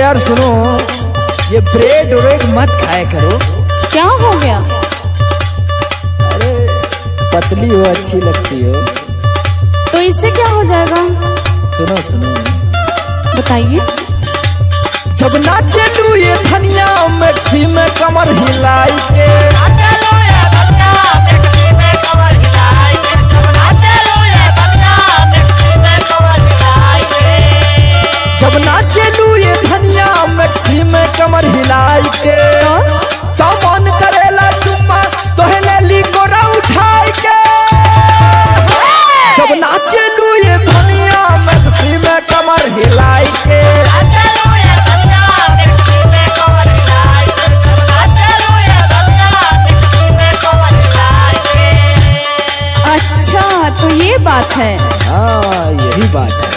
यार सुनो, ये ब्रेड व्रेड मत खाया करो। क्या हो गया? अरे पतली हो, अच्छी लगती हो। तो इससे क्या हो जाएगा? सुनो सुनो, बताइए। जब नाचे लू ये धनिया मैक्सी में कमर हिलाई के, जब नाचे लू ये धनिया मैक्सी में कमर हिलाई के, तो मन करेला चुम्मा तोहले ली गोरा उठाई के। जब नाचे लू ये धनिया मैक्सी में कमर हिलाई के, अच्छा तो ये बात है। हाँ यही बात है।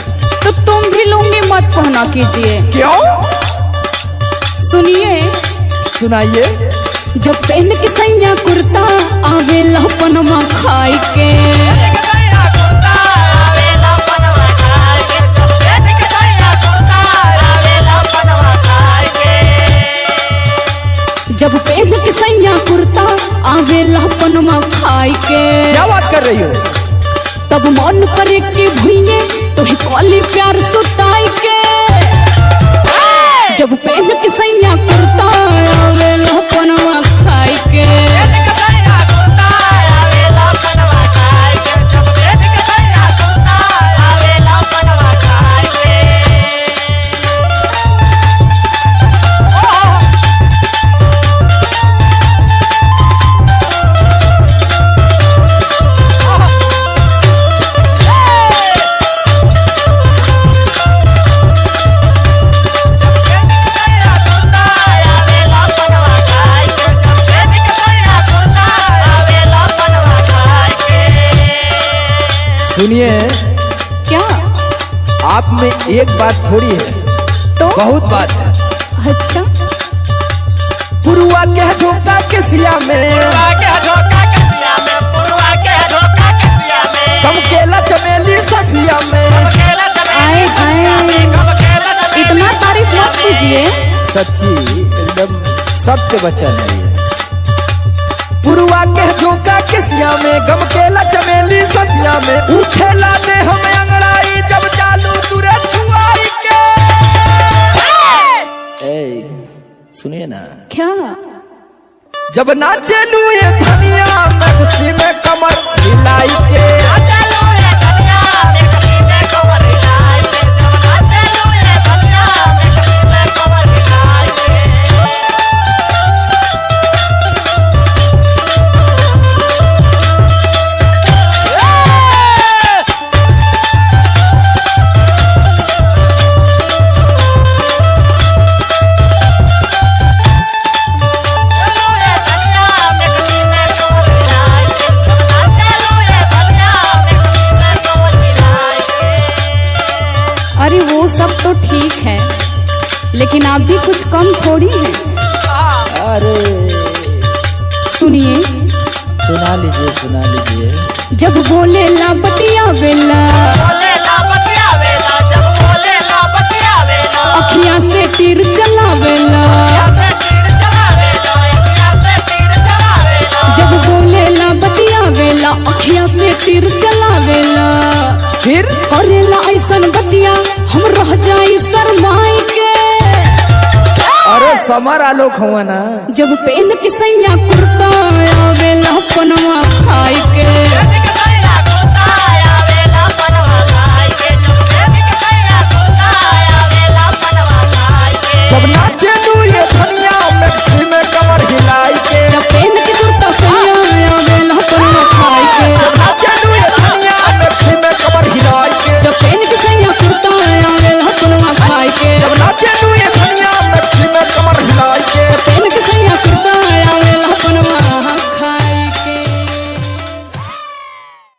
तो तुम भी लुंगी मत पहना कीजिए। क्यों? सुनिए। सुनाइए। जब पहन के सैया कुर्ता आवेला पनमा खाई के, जब पहन के सैया कुर्ता आवेला पनमा खाई के, क्या बात कर रही हो? तब मन करे कि भुइये तो कॉली प्यार सुताई के। जब पहन के सैया कुर्ता आवेला पनमा खाई के, सुनिए। क्या? आप में एक बात थोड़ी है, तो बहुत बात है। अच्छा। पुरुआ के झोंका के सिया में, कम केला चमेली ससिया में। आए आए, इतना तारीफ मत कीजिए। सच्ची एकदम सत्य वचन है ये। पुरुआ के झोंका के सिया में, गम केला चमेली ससिया में। उठेला ने हमें अंगड़ाई जब चालू तुरे छुआई के। सुनिए ना। क्या? जब नाचे लू ये धनिया मैक्सी में कमर हिलाई के, अरे वो सब तो ठीक है, लेकिन आप भी कुछ कम थोड़ी हैं। अरे सुनिए। सुना लीजिए सुना लीजिए। जब बोले ला बतिया वेला, अखियां से तीर चलावेला। जब बोले ला बतिया वेला, अखियां से तीर चलावेला। फिर करेला ऐसन बतिया हम रह जाई शरमाई के। अरे समर आलोक हुआ ना। जब पहन के सैया कुर्ता आवेला